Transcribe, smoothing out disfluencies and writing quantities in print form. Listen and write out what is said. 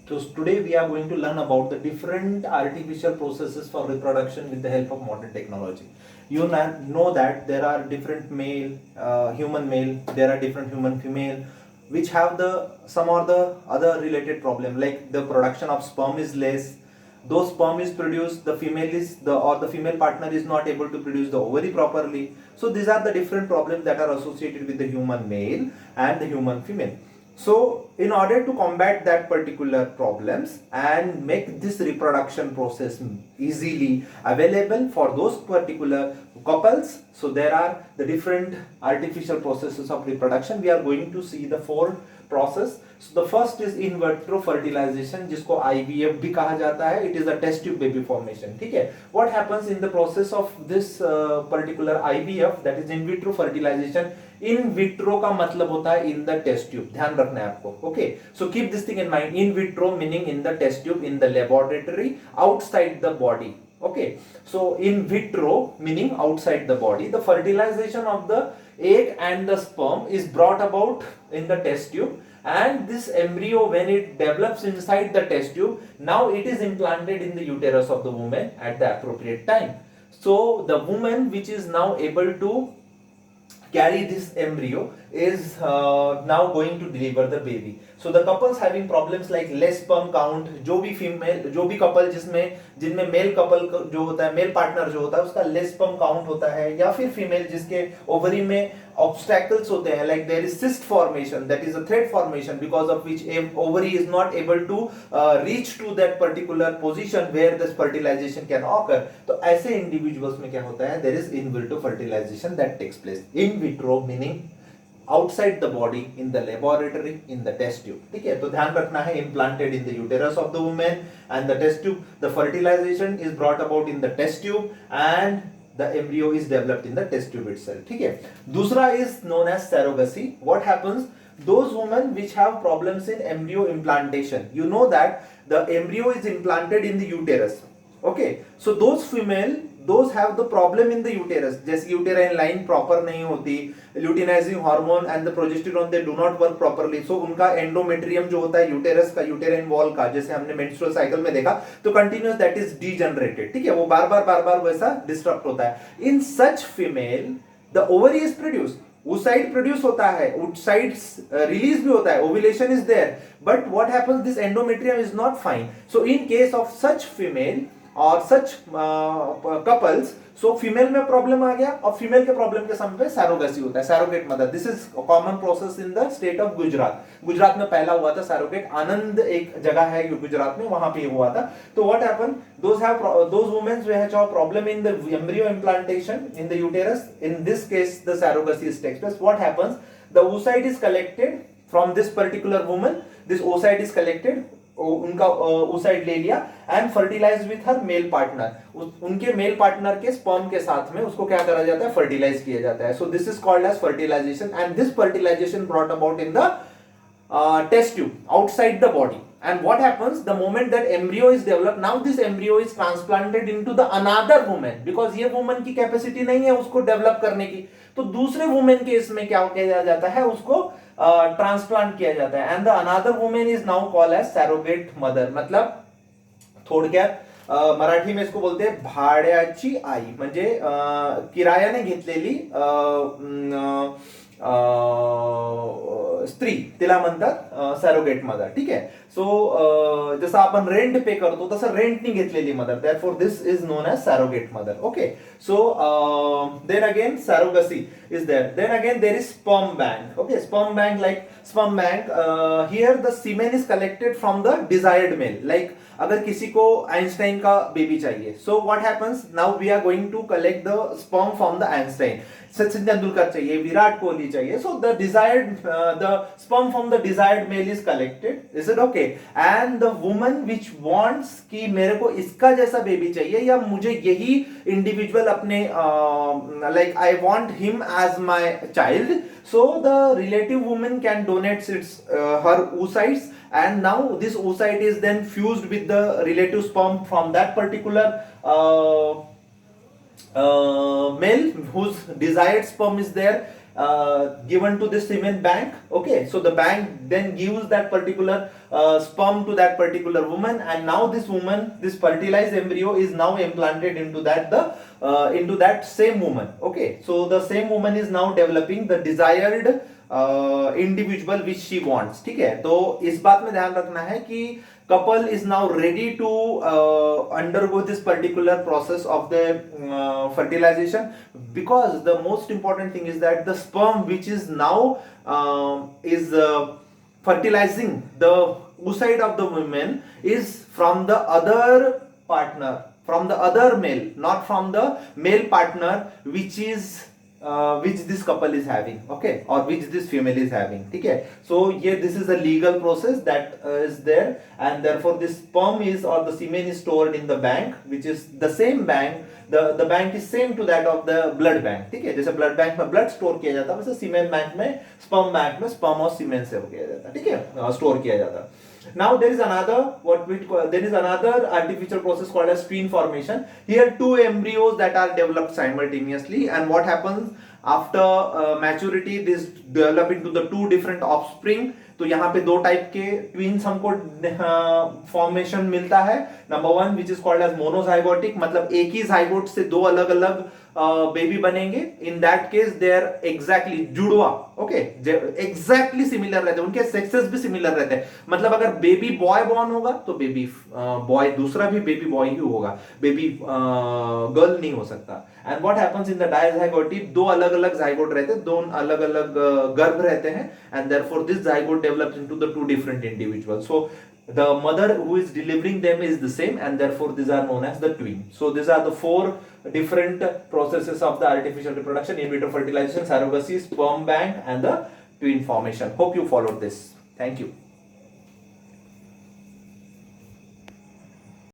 So today we are going to learn about the different artificial processes for reproduction with the help of modern technology. You know that there are different male, human male, there are different human female, which have the some or the other related problem, like the production of sperm is less. Though sperm is produced, the female is the female partner is not able to produce the ovary properly. So these are the different problems that are associated with the human male and the human female. So in order to combat that particular problems and make this reproduction process easily available for those particular couples, so there are the different artificial processes of reproduction. We are going to see the four process. So the first is in vitro fertilization, जिसको IVF भी कहा जाता है. It is a test tube baby formation. ठीक है. What happens in the process of this particular IVF, that is in vitro fertilization? In vitro का मतलब होता है इन द टेस्ट ट्यूब. ध्यान रखना है आपको. Okay, so keep this thing in mind. In vitro meaning in the test tube, in the laboratory, outside the body. Okay, so in vitro meaning outside the body, the fertilization of the egg and the sperm is brought about in the test tube, and this embryo, when it develops inside the test tube, now it is implanted in the uterus of the woman at the appropriate time. So the woman which is now able to carry this embryo is now going to deliver the baby. So the couples having problems like less sperm count, जो भी couple जिनमें mail couple जो होता है, male partner जो होता है उसका लेस स्पर्म काउंट होता है, या फिर फीमेल जिसके ओवरी में ऑब्स्टैकल्स होते हैं, like there is cyst formation, that is a thread formation, because of which ovary is not able to reach to that particular position where this fertilization can occur. तो ऐसे individuals में क्या होता है, there is in vitro fertilization that takes place. In vitro meaning outside the body, in the laboratory, in the test tube. ठीक है, तो ध्यान रखना है, implanted in the uterus of the woman and the test tube. The fertilization is brought about in the test tube and the embryo is developed in the test tube itself. ठीक है. दूसरा is known as surrogacy. What happens? Those women which have problems in embryo implantation, you know that the embryo is implanted in the uterus. Okay, so those have the problem in the uterus, जैसे uterine line proper नहीं होती, luteinizing hormone and the progesterone they do not work properly. So उनका endometrium जो होता है uterus का, uterine wall का, जैसे हमने मेंस्ट्रुअल साइकिल में देखा, तो कंटिन्यूअस दैट इज डीजनरेटेड. ठीक है, वो बार बार वैसा डिस्टर्ब होता है. In such female the ovary is produced, oocyte produce होता है, oocyte रिलीज भी होता है, ovulation is there, but what happens, this endometrium is not fine. So in case of such female और सच कपल्स, सो फीमेल में problem आ गया और फीमेल के प्रॉब्लम के समय पे सैरोगेसी होता है, surrogate mother. This is common process in the state of Gujarat. Gujarat में पहला हुआ था सैरोगेट, आनंद एक जगह है गुजरात में, वहां पे हुआ था. तो what happen, those women which have problem in the embryo implantation in the uterus, in this case the surrogacy is takes place. What happens, the oocyte is collected from this particular woman, this oocyte is collected, उनका oocyte ले लिया and fertilize with her male partner, उनके male partner के sperm के साथ में उसको क्या करा जाता है, फर्टिलाइज किया जाता है. So this is called as fertilization, and this fertilization brought about in the test tube outside the body. And what happens, the moment that embryo is developed, now this embryo is transplanted into the another woman, because ये woman की capacity नहीं है उसको develop करने की, तो दूसरे women के इसमें क्या किया जाता है, उसको ट्रांसप्लांट किया जाता है. And the another women is now called as surrogate mother. मतलब थोडक्यात मराठी में इसको बोलते हैं भाड्याची आई, म्हणजे किरायाने घेतलेली स्त्री, तिला म्हणतात सॅरोगेट मदर. ठीक आहे. सो जसं आपण रेंट पे करतो तसं रेंटनी घेतलेली mother, therefore this is known as surrogate mother. Okay, so then again surrogacy is there. Then again there is sperm bank. Okay, sperm bank, like sperm bank, here the semen is collected from the desired male. Like अगर किसी को Einstein का baby चाहिए, so what happens, now we are going to collect the sperm from the Einstein. Sachin Tendulkar चाहिए, विराट कोहली चाहिए, so the desired the sperm from the desired male is collected. Is it okay? And the woman which wants कि मेरे को इसका जैसा baby चाहिए, या मुझे यही इंडिविजुअल अपने like I want him as my child, so the relative woman can donate its her oocytes, and now this oocyte is then fused with the relative sperm from that particular male whose desired sperm is there, given to the semen bank. Okay, so the bank then gives that particular sperm to that particular woman, and now this woman, this fertilized embryo is now implanted into that same woman. Okay, so the same woman is now developing the desired individual which she wants. ठीक है, तो इस बात में ध्यान रखना है कि couple is now ready to undergo this particular process of the fertilization, because the most important thing is that the sperm which is now is fertilizing the oocyte of the woman is from the other partner, from the other male, not from the male partner which this couple is having. Okay, or which this female is having. ठीक है, so yeah, this is a legal process that is there, and therefore this sperm is, or the semen is stored in the bank, which is the same bank. The bank is same to that of the blood bank. ठीक है, जैसे blood bank में blood store किया जाता है, वैसे semen bank में sperm bank में sperm और semen से किया जाता है. ठीक है, store किया जाता है. Now there is another artificial process called as twin formation. Here two embryos that are developed simultaneously, and what happens after maturity, this develop into the two different offspring. तो यहाँ पे दो टाइप के twins हमको formation मिलता है. Number one which is called as monozygotic, मतलब एक ही जाइगोट से दो अलग अलग बेबी बनेंगे. In that case they are exactly जुड़वा. ओके, एग्जैक्टली सिमिलर रहते हैं, उनके सेक्सेस भी सिमिलर रहते हैं. मतलब अगर बेबी बॉय बॉर्न होगा तो बेबी बॉय दूसरा भी बेबी बॉय ही होगा, बेबी गर्ल नहीं हो सकता. And what happens in the dizygoty, दो अलग अलग जाइगोट रहते हैं, दो अलग अलग गर्भ रहते हैं, and therefore this zygote develops into the two different individuals. So the mother who is delivering them is the same, and therefore these are known as the twin. So these are the four different processes of the artificial reproduction: in vitro fertilization, surrogacy, sperm bank, and the twin formation. Hope you followed this. Thank you.